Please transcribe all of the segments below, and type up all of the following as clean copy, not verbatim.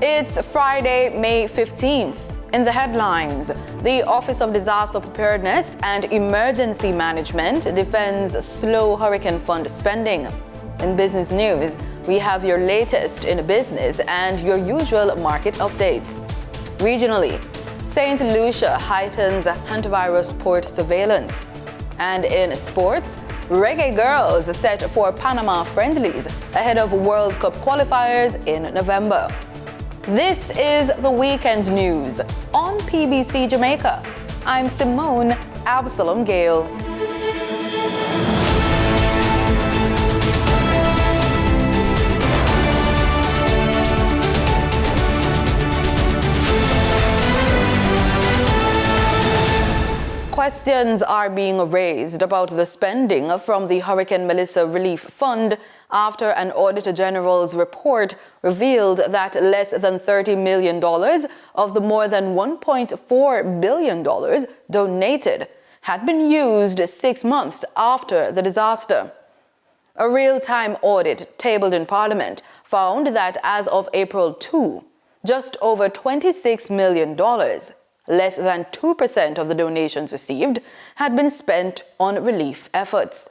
It's Friday, May 15th. In the headlines, the Office of Disaster Preparedness and Emergency Management defends slow hurricane fund spending. In business news, we have your latest in business and your usual market updates. Regionally, St. Lucia heightens hantavirus port surveillance. And in sports, Reggae Girls set for Panama friendlies ahead of World Cup qualifiers in November. This is the weekend news on PBC Jamaica. I'm Simone Absalom Gale. Questions are being raised about the spending from the Hurricane Melissa Relief Fund after an Auditor General's report revealed that less than $30 million of the more than $1.4 billion donated had been used 6 months after the disaster. A real-time audit tabled in Parliament found that as of April 2, just over $26 million, less than 2% of the donations received, had been spent on relief efforts.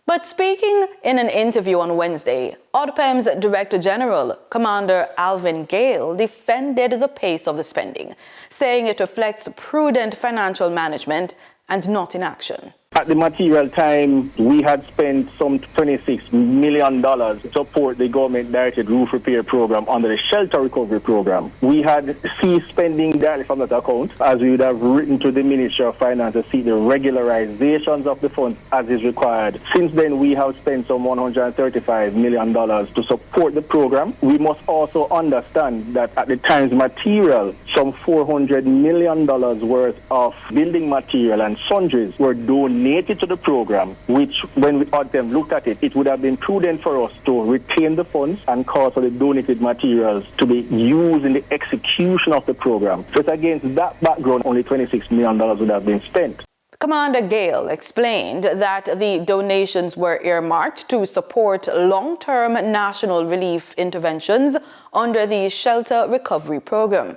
But speaking in an interview on Wednesday, ODPEM's Director General, Commander Alvin Gale, defended the pace of the spending, saying it reflects prudent financial management and not inaction. At the material time, we had spent some $26 million to support the government-directed roof repair program under the shelter recovery program. We had ceased spending directly from that account, as we would have written to the Ministry of Finance to seek the regularizations of the funds as is required. Since then, we have spent some $135 million to support the program. We must also understand that at the time's material, some $400 million worth of building material and sundries were donated to the program, which, when we looked at it, it would have been prudent for us to retain the funds and cause for the donated materials to be used in the execution of the program. So it's against that background, only $26 million would have been spent. Commander Gale explained that the donations were earmarked to support long-term national relief interventions under the Shelter Recovery Program.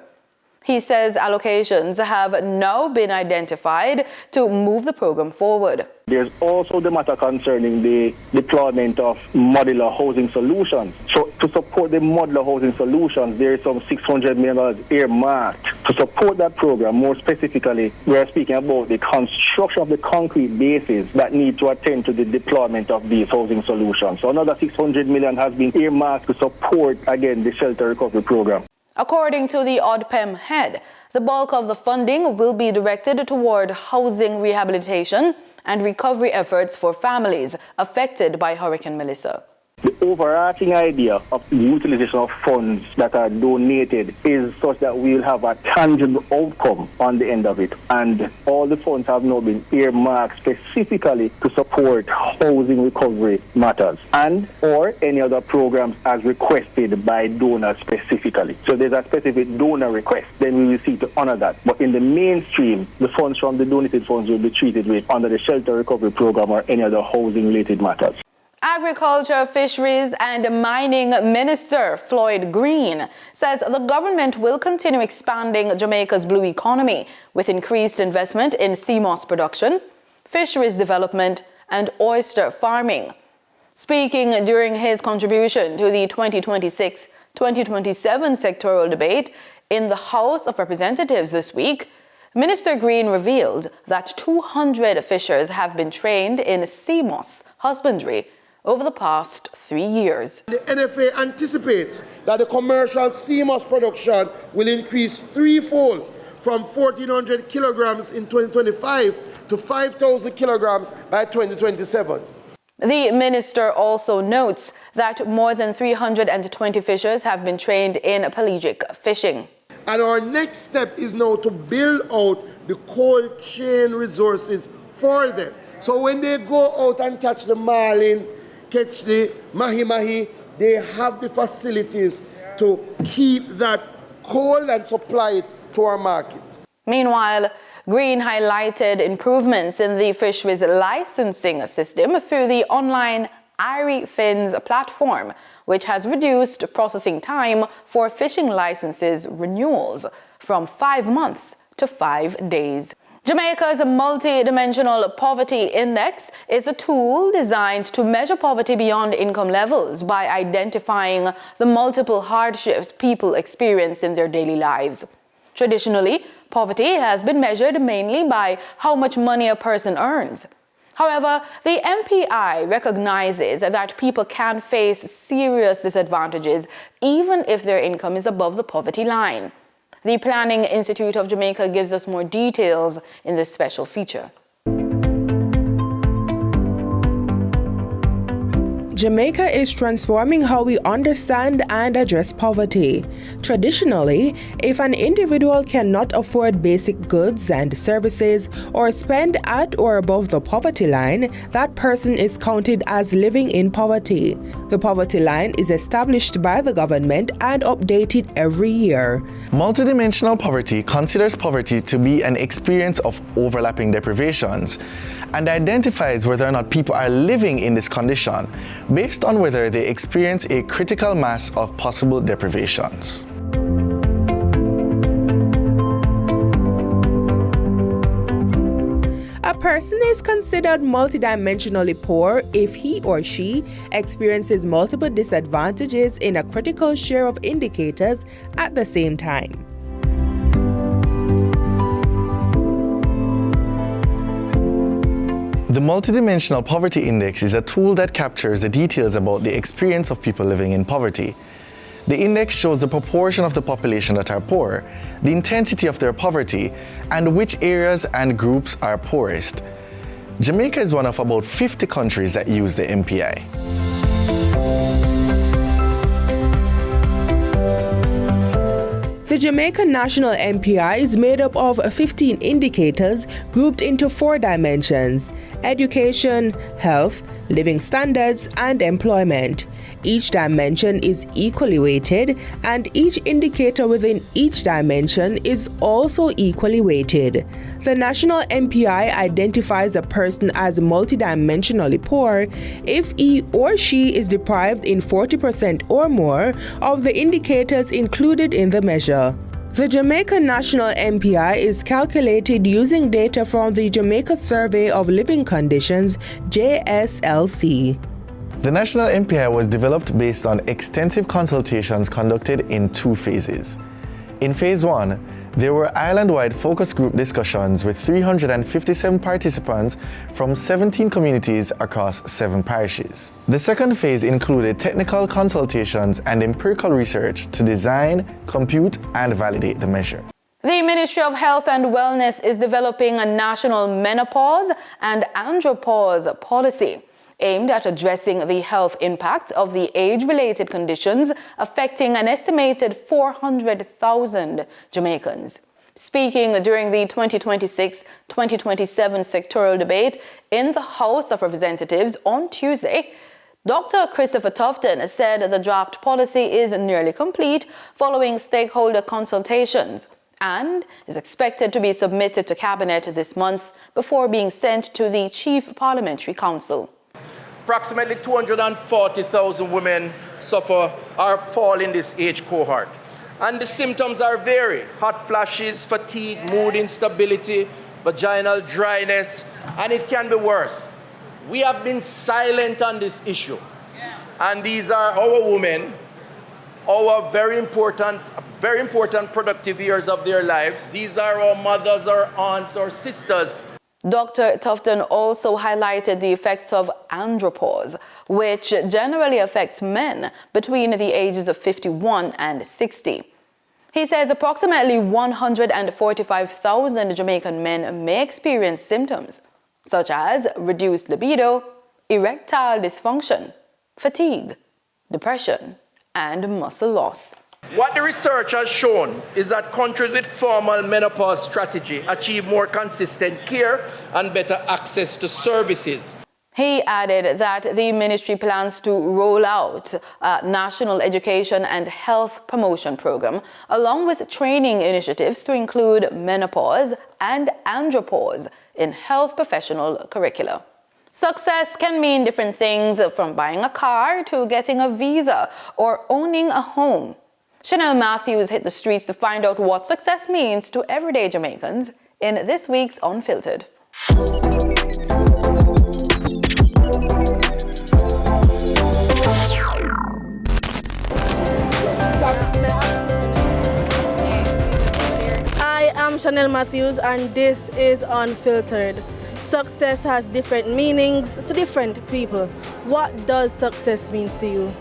He says allocations have now been identified to move the program forward. There's also the matter concerning the deployment of modular housing solutions. So to support the modular housing solutions, there is some $600 million earmarked to support that program. More specifically, we are speaking about the construction of the concrete bases that need to attend to the deployment of these housing solutions. So another $600 million has been earmarked to support, again, the shelter recovery program. According to the ODPEM head, the bulk of the funding will be directed toward housing rehabilitation and recovery efforts for families affected by Hurricane Melissa. The overarching idea of the utilization of funds that are donated is such that we'll have a tangible outcome on the end of it. And all the funds have now been earmarked specifically to support housing recovery matters and or any other programs as requested by donors specifically. So there's a specific donor request, then we will seek to honor that. But in the mainstream, the funds from the donated funds will be treated with under the shelter recovery program or any other housing related matters. Agriculture, Fisheries and Mining Minister Floyd Green says the government will continue expanding Jamaica's blue economy with increased investment in sea moss production, fisheries development and oyster farming. Speaking during his contribution to the 2026-2027 sectoral debate in the House of Representatives this week, Minister Green revealed that 200 fishers have been trained in sea moss husbandry over the past 3 years. The NFA anticipates that the commercial sea moss production will increase threefold from 1,400 kilograms in 2025 to 5,000 kilograms by 2027. The minister also notes that more than 320 fishers have been trained in pelagic fishing. And our next step is now to build out the cold chain resources for them. So when they go out and catch the marlin, catch the mahi-mahi, they have the facilities to keep that cold and supply it to our market. Meanwhile, Green highlighted improvements in the fisheries licensing system through the online IRI Fins platform, which has reduced processing time for fishing licenses renewals from 5 months to 5 days. Jamaica's multidimensional poverty index is a tool designed to measure poverty beyond income levels by identifying the multiple hardships people experience in their daily lives. Traditionally, poverty has been measured mainly by how much money a person earns. However, the MPI recognizes that people can face serious disadvantages even if their income is above the poverty line. The Planning Institute of Jamaica gives us more details in this special feature. Jamaica is transforming how we understand and address poverty. Traditionally, if an individual cannot afford basic goods and services or spend at or above the poverty line, that person is counted as living in poverty. The poverty line is established by the government and updated every year. Multidimensional poverty considers poverty to be an experience of overlapping deprivations and identifies whether or not people are living in this condition based on whether they experience a critical mass of possible deprivations. A person is considered multidimensionally poor if he or she experiences multiple disadvantages in a critical share of indicators at the same time. The Multidimensional Poverty Index is a tool that captures the details about the experience of people living in poverty. The index shows the proportion of the population that are poor, the intensity of their poverty, and which areas and groups are poorest. Jamaica is one of about 50 countries that use the MPI. The Jamaica National MPI is made up of 15 indicators grouped into 4 dimensions: education, health, living standards, and employment. Each dimension is equally weighted, and each indicator within each dimension is also equally weighted. The National MPI identifies a person as multidimensionally poor if he or she is deprived in 40% or more of the indicators included in the measure. The Jamaica National MPI is calculated using data from the Jamaica Survey of Living Conditions, JSLC. The National MPI was developed based on extensive consultations conducted in 2 phases. In Phase 1, there were island-wide focus group discussions with 357 participants from 17 communities across 7 parishes. The second phase included technical consultations and empirical research to design, compute, and validate the measure. The Ministry of Health and Wellness is developing a national menopause and andropause policy aimed at addressing the health impacts of the age-related conditions affecting an estimated 400,000 Jamaicans. Speaking during the 2026-2027 sectoral debate in the House of Representatives on Tuesday, Dr. Christopher Tufton said the draft policy is nearly complete following stakeholder consultations and is expected to be submitted to Cabinet this month before being sent to the Chief Parliamentary Council. Approximately 240,000 women suffer or fall in this age cohort. And the symptoms are varied: hot flashes, fatigue, mood instability, vaginal dryness, and it can be worse. We have been silent on this issue. And these are our women, our very important productive years of their lives. These are our mothers, our aunts, our sisters. Dr. Tufton also highlighted the effects of andropause, which generally affects men between the ages of 51 and 60. He says approximately 145,000 Jamaican men may experience symptoms such as reduced libido, erectile dysfunction, fatigue, depression, and muscle loss. What the research has shown is that countries with formal menopause strategy achieve more consistent care and better access to services. He added that the ministry plans to roll out a national education and health promotion program, along with training initiatives to include menopause and andropause in health professional curricula. Success can mean different things, from buying a car to getting a visa or owning a home. Chanel Matthews hit the streets to find out what success means to everyday Jamaicans in this week's Unfiltered. I am Chanel Matthews and this is Unfiltered. Success has different meanings to different people. What does success mean to you?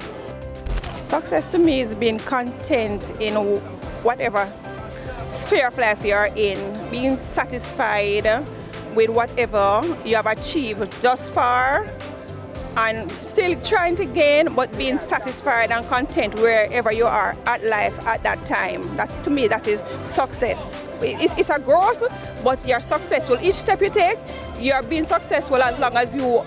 Success to me is being content in whatever sphere of life you are in, being satisfied with whatever you have achieved thus far and still trying to gain, but being satisfied and content wherever you are at life at that time. To me, that is success. It's a growth, but you're successful. Each step you take, you're being successful as long as you're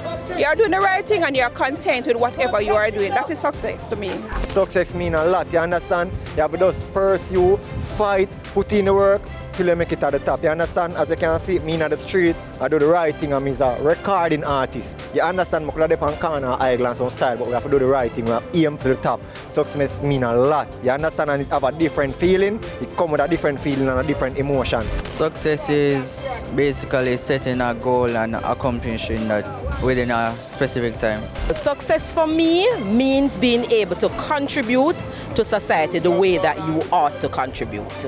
doing the right thing and you're content with whatever you are doing. That is success to me. Success means a lot, you understand? You have to just pursue, fight, put in the work till you make it at the top. You understand? As you can see, me in the street, I do the right thing. I'm a recording artist. You understand? I could have on corner, I glance on style, but we have to do the right thing. We have to aim to the top. Success means a lot. You understand? And it have a different feeling. It comes with a different feeling and a different emotion. Success is basically setting a goal and accomplishing that within a specific time. Success for me means being able to contribute to society the way that you ought to contribute.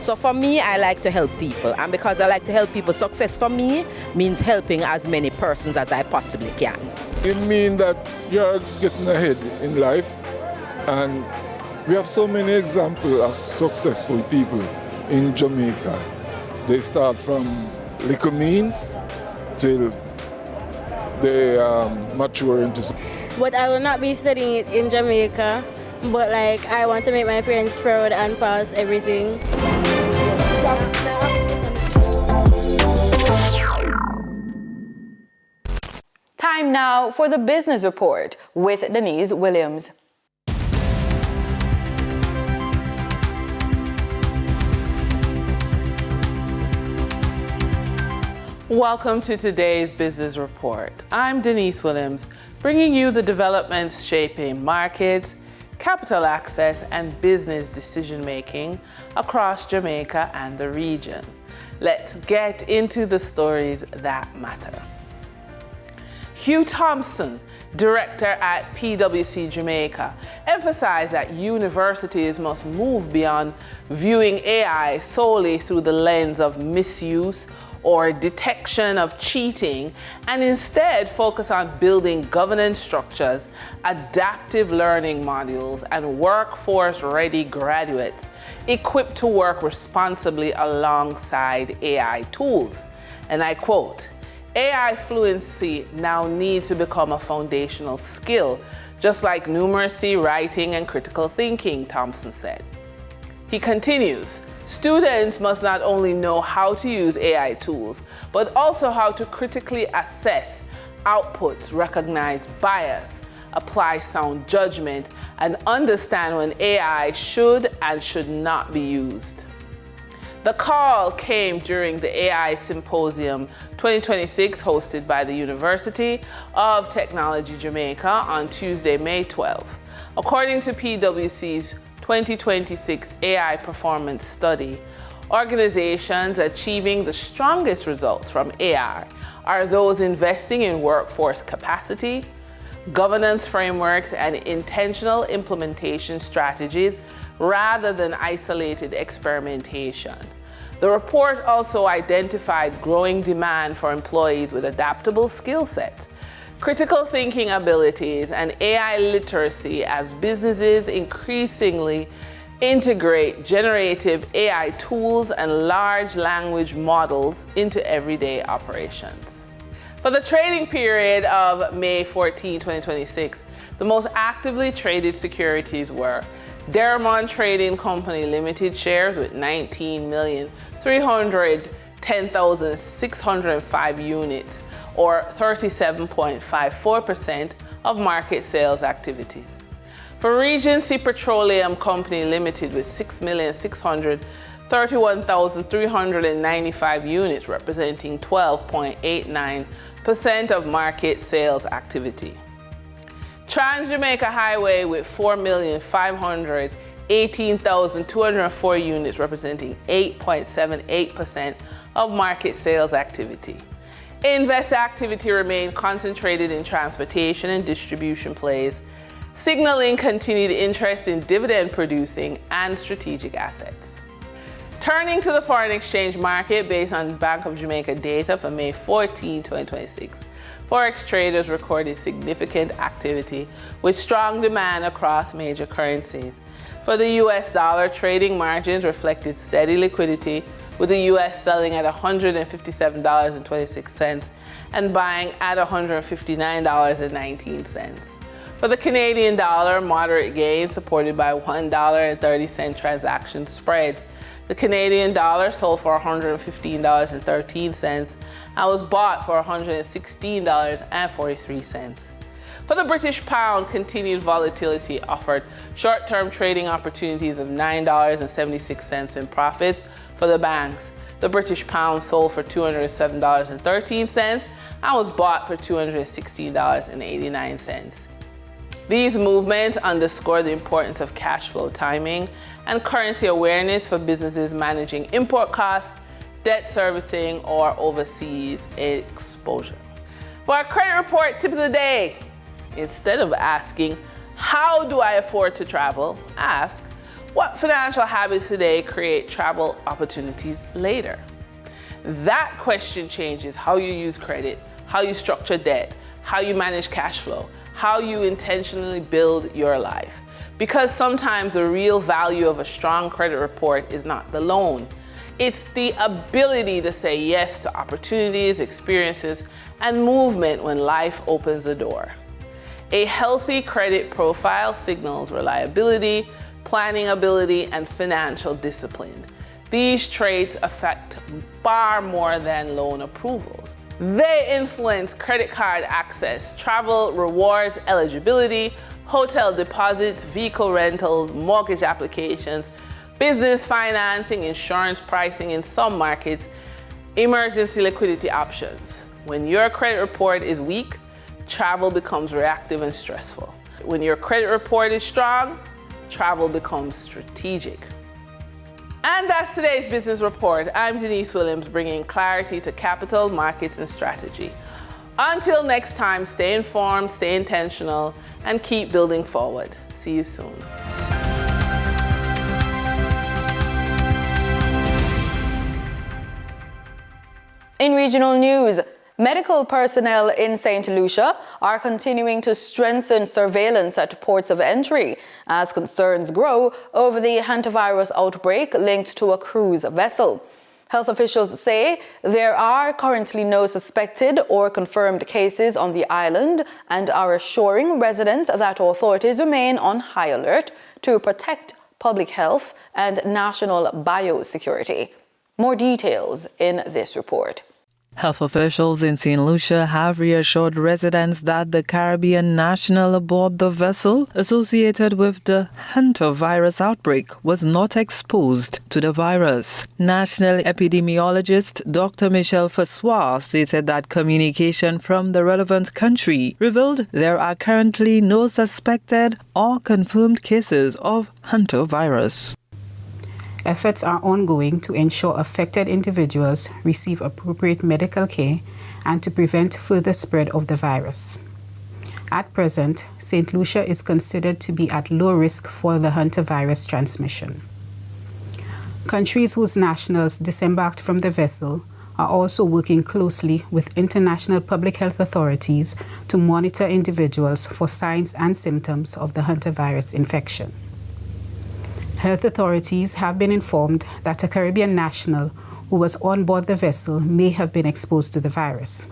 So for me, I like to help people, and because I like to help people, success for me means helping as many persons as I possibly can. It means that you're getting ahead in life, and we have so many examples of successful people in Jamaica. They start from little means till they mature into. But I will not be studying it in Jamaica, but I want to make my parents proud and pass everything. Time now for the Business Report with Denise Williams. Welcome to today's Business Report. I'm Denise Williams, bringing you the developments shaping markets, capital access, and business decision-making across Jamaica and the region. Let's get into the stories that matter. Hugh Thompson, director at PBCJamaica, emphasized that universities must move beyond viewing AI solely through the lens of misuse or detection of cheating, and instead focus on building governance structures, adaptive learning modules, and workforce-ready graduates equipped to work responsibly alongside AI tools. And I quote, "AI fluency now needs to become a foundational skill, just like numeracy, writing, and critical thinking," Thompson said. He continues, "Students must not only know how to use AI tools, but also how to critically assess outputs, recognize bias, apply sound judgment, and understand when AI should and should not be used." The call came during the AI Symposium 2026 hosted by the University of Technology Jamaica on Tuesday, May 12. According to PwC's 2026 AI performance study, organizations achieving the strongest results from AI are those investing in workforce capacity, governance frameworks, and intentional implementation strategies rather than isolated experimentation. The report also identified growing demand for employees with adaptable skill sets, critical thinking abilities, and AI literacy as businesses increasingly integrate generative AI tools and large language models into everyday operations. For the trading period of May 14, 2026, the most actively traded securities were Dermont Trading Company Limited shares with 19,310,605 units, or 37.54% of market sales activities. For Regency Petroleum Company Limited with 6,631,395 units, representing 12.89% of market sales activity. Trans-Jamaica Highway with 4,518,204 units representing 8.78% of market sales activity. Investor activity remained concentrated in transportation and distribution plays, signaling continued interest in dividend-producing and strategic assets. Turning to the foreign exchange market based on Bank of Jamaica data for May 14, 2026, Forex traders recorded significant activity with strong demand across major currencies. For the US dollar, trading margins reflected steady liquidity, with the US selling at $157.26 and buying at $159.19. For the Canadian dollar, moderate gains supported by $1.30 transaction spreads. The Canadian dollar sold for $115.13 and was bought for $116.43. For the British pound, continued volatility offered short-term trading opportunities of $9.76 in profits for the banks. The British pound sold for $207.13 and was bought for $216.89. These movements underscore the importance of cash flow timing and currency awareness for businesses managing import costs, debt servicing, or overseas exposure. For our credit report tip of the day, instead of asking, how do I afford to travel? Ask, what financial habits today create travel opportunities later? That question changes how you use credit, how you structure debt, how you manage cash flow, how you intentionally build your life. Because sometimes the real value of a strong credit report is not the loan. It's the ability to say yes to opportunities, experiences, and movement when life opens the door. A healthy credit profile signals reliability, planning ability, and financial discipline. These traits affect far more than loan approvals. They influence credit card access, travel rewards eligibility, hotel deposits, vehicle rentals, mortgage applications, business financing, insurance pricing in some markets, emergency liquidity options. When your credit report is weak, travel becomes reactive and stressful. When your credit report is strong, travel becomes strategic. And that's today's business report. I'm Denise Williams, bringing clarity to capital, markets, and strategy. Until next time, stay informed, stay intentional, and keep building forward. See you soon. In regional news, medical personnel in St. Lucia are continuing to strengthen surveillance at ports of entry as concerns grow over the hantavirus outbreak linked to a cruise vessel. Health officials say there are currently no suspected or confirmed cases on the island and are assuring residents that authorities remain on high alert to protect public health and national biosecurity. More details in this report. Health officials in St. Lucia have reassured residents that the Caribbean national aboard the vessel associated with the hantavirus outbreak was not exposed to the virus. National epidemiologist Dr. Michel Fassois stated that communication from the relevant country revealed there are currently no suspected or confirmed cases of hantavirus. Efforts are ongoing to ensure affected individuals receive appropriate medical care and to prevent further spread of the virus. At present, St. Lucia is considered to be at low risk for the hantavirus transmission. Countries whose nationals disembarked from the vessel are also working closely with international public health authorities to monitor individuals for signs and symptoms of the hantavirus infection. Health authorities have been informed that a Caribbean national who was on board the vessel may have been exposed to the virus.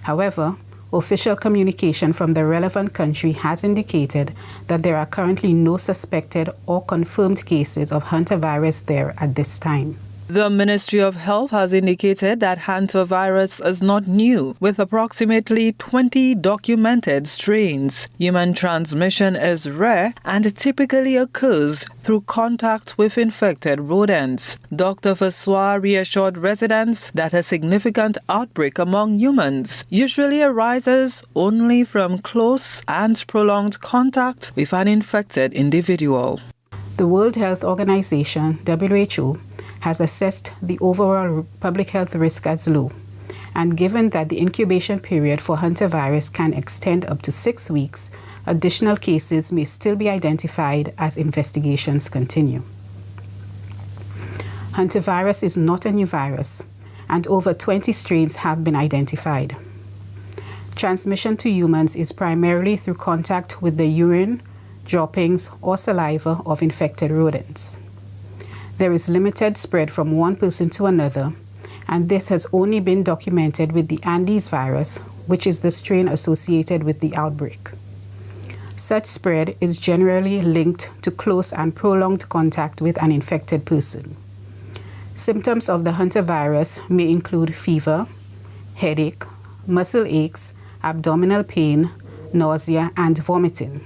However, official communication from the relevant country has indicated that there are currently no suspected or confirmed cases of hantavirus there at this time. The Ministry of Health has indicated that hantavirus is not new, with approximately 20 documented strains. Human transmission is rare and typically occurs through contact with infected rodents. Dr. Fassoir reassured residents that a significant outbreak among humans usually arises only from close and prolonged contact with an infected individual. The World Health Organization, WHO, has assessed the overall public health risk as low, and given that the incubation period for hantavirus can extend up to 6 weeks, additional cases may still be identified as investigations continue. Hantavirus is not a new virus, and over 20 strains have been identified. Transmission to humans is primarily through contact with the urine, droppings, or saliva of infected rodents. There is limited spread from one person to another, and this has only been documented with the Andes virus, which is the strain associated with the outbreak. Such spread is generally linked to close and prolonged contact with an infected person. Symptoms of the hantavirus may include fever, headache, muscle aches, abdominal pain, nausea, and vomiting.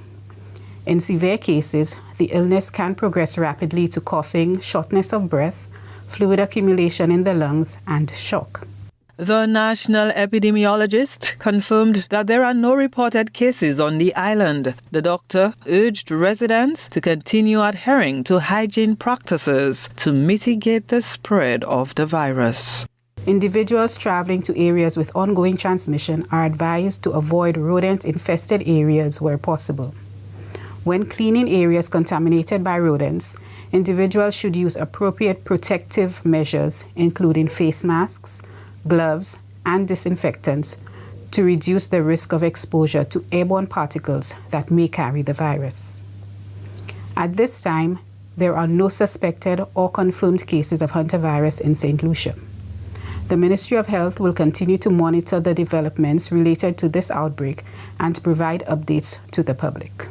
In severe cases, the illness can progress rapidly to coughing, shortness of breath, fluid accumulation in the lungs, and shock. The national epidemiologist confirmed that there are no reported cases on the island. The doctor urged residents to continue adhering to hygiene practices to mitigate the spread of the virus. Individuals traveling to areas with ongoing transmission are advised to avoid rodent-infested areas where possible. When cleaning areas contaminated by rodents, individuals should use appropriate protective measures, including face masks, gloves, and disinfectants, to reduce the risk of exposure to airborne particles that may carry the virus. At this time, there are no suspected or confirmed cases of hantavirus in St. Lucia. The Ministry of Health will continue to monitor the developments related to this outbreak and provide updates to the public.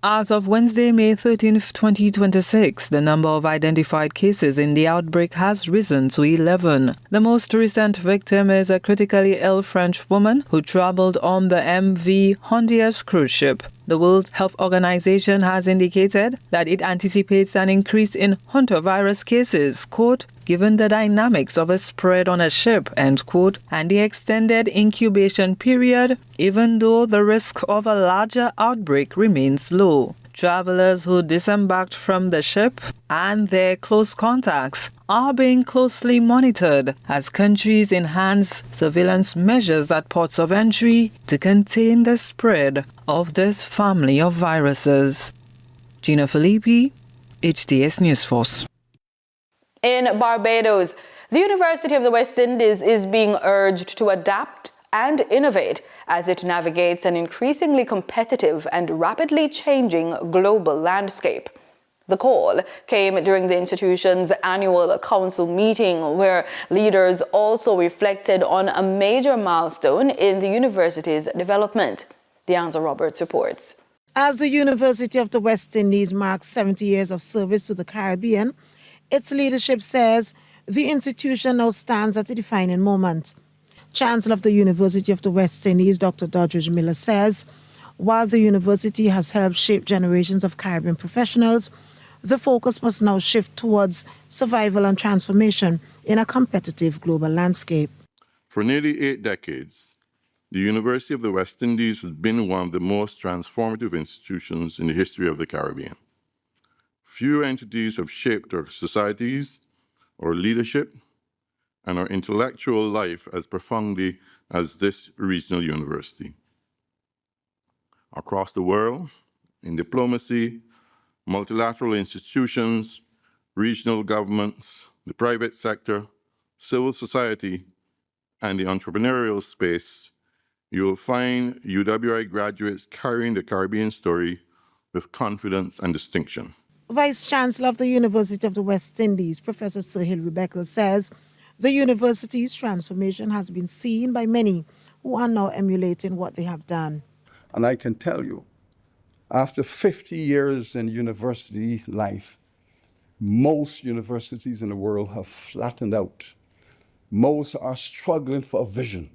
As of Wednesday, May 13, 2026, the number of identified cases in the outbreak has risen to 11. The most recent victim is a critically ill French woman who traveled on the MV Hondias cruise ship. The World Health Organization has indicated that it anticipates an increase in hantavirus cases, quote, given the dynamics of a spread on a ship, end quote, and the extended incubation period, even though the risk of a larger outbreak remains low. Travelers who disembarked from the ship and their close contacts are being closely monitored as countries enhance surveillance measures at ports of entry to contain the spread of this family of viruses. Gina Filippi, HTS News Force. In Barbados, the University of the West Indies is being urged to adapt and innovate as it navigates an increasingly competitive and rapidly changing global landscape. The call came during the institution's annual council meeting, where leaders also reflected on a major milestone in the university's development. Deanza Roberts reports. As the University of the West Indies marks 70 years of service to the Caribbean, its leadership says the institution now stands at a defining moment. Chancellor of the University of the West Indies, Dr. Doddridge Miller, says, while the university has helped shape generations of Caribbean professionals, the focus must now shift towards survival and transformation in a competitive global landscape. For nearly 8 decades, the University of the West Indies has been one of the most transformative institutions in the history of the Caribbean. Few entities have shaped our societies, our leadership, and our intellectual life as profoundly as this regional university. Across the world, in diplomacy, multilateral institutions, regional governments, the private sector, civil society, and the entrepreneurial space, you will find UWI graduates carrying the Caribbean story with confidence and distinction. Vice-Chancellor of the University of the West Indies, Professor Sir Hilary Beckles, says the university's transformation has been seen by many who are now emulating what they have done. And I can tell you, after 50 years in university life, Most universities in the world have flattened out. Most are struggling for a vision.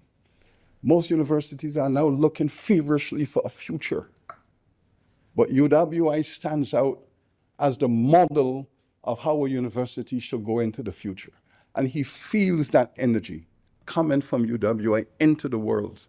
Most universities are now looking feverishly for a future. But UWI stands out as the model of how a university should go into the future. And he feels that energy coming from UWI into the world,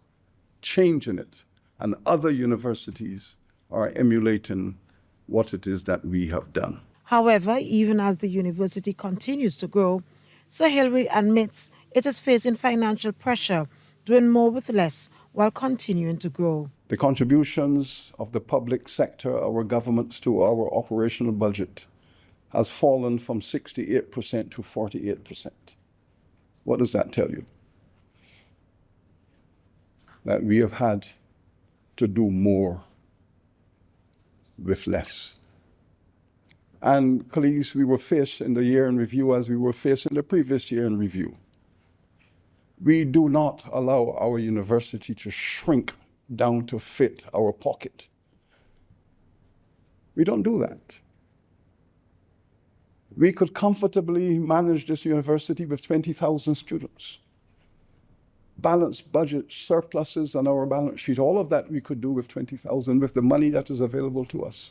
changing it. And other universities are emulating what it is that we have done. However, even as the university continues to grow, Sir Hilary admits it is facing financial pressure, doing more with less while continuing to grow. The contributions of the public sector, our governments, to our operational budget has fallen from 68% to 48%. What does that tell you? That we have had to do more with less. And colleagues, we were faced in the year in review as we were faced in the previous year in review. We do not allow our university to shrink down to fit our pocket. We don't do that. We could comfortably manage this university with 20,000 students. Balanced budget, surpluses on our balance sheet, all of that we could do with 20,000 with the money that is available to us.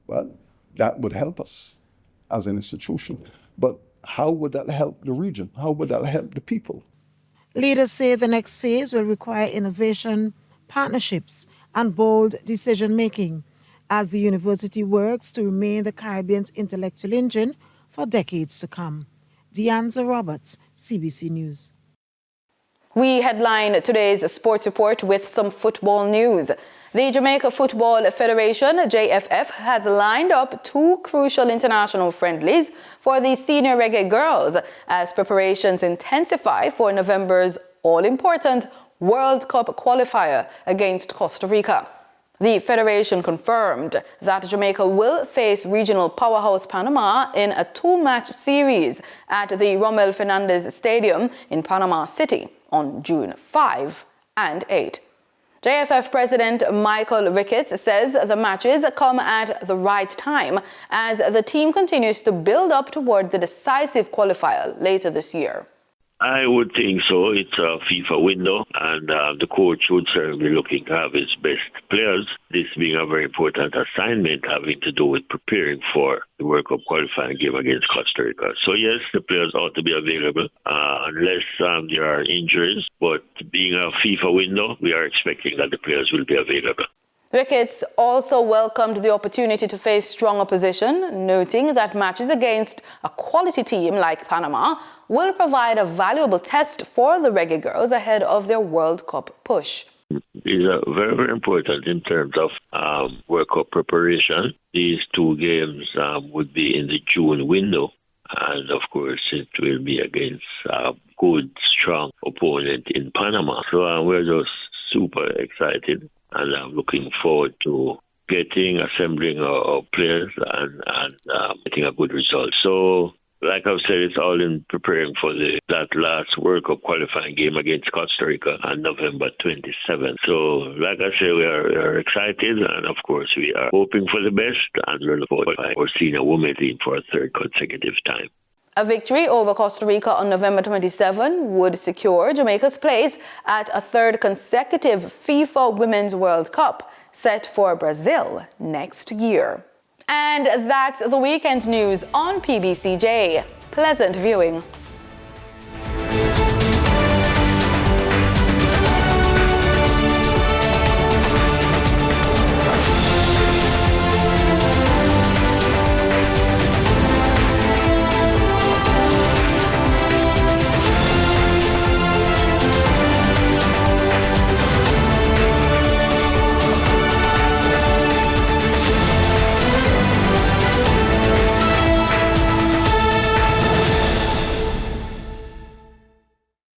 Well, that would help us as an institution. But how would that help the region? How would that help the people? Leaders say the next phase will require innovation, partnerships, and bold decision-making as the university works to remain the Caribbean's intellectual engine for decades to come. Deanza Roberts, CBC News. We headline today's sports report with some football news. The Jamaica Football Federation, JFF, has lined up 2 crucial international friendlies for the senior reggae girls as preparations intensify for November's all-important World Cup qualifier against Costa Rica. The Federation confirmed that Jamaica will face regional powerhouse Panama in a 2-match series at the Rommel Fernandez Stadium in Panama City on June 5 and 8. JFF President Michael Ricketts says the matches come at the right time as the team continues to build up toward the decisive qualifier later this year. I would think so. It's a FIFA window, and the coach would certainly be looking to have his best players. This being a very important assignment having to do with preparing for the World Cup qualifying game against Costa Rica. So yes, the players ought to be available unless there are injuries. But being a FIFA window, we are expecting that the players will be available. Ricketts also welcomed the opportunity to face strong opposition, noting that matches against a quality team like Panama will provide a valuable test for the reggae girls ahead of their World Cup push. These are very, very important in terms of World Cup preparation. These 2 games would be in the June window. And of course, it will be against a good, strong opponent in Panama. So we're just super excited. And I'm looking forward to assembling our players and getting a good result. So, like I've said, it's all in preparing for that last World Cup qualifying game against Costa Rica on November 27th. So, like I say, we are excited, and of course, we are hoping for the best, and we're looking forward to our senior women team for a 3rd consecutive time. A victory over Costa Rica on November 27 would secure Jamaica's place at a 3rd consecutive FIFA Women's World Cup set for Brazil next year. And that's the weekend news on PBCJ. Pleasant viewing.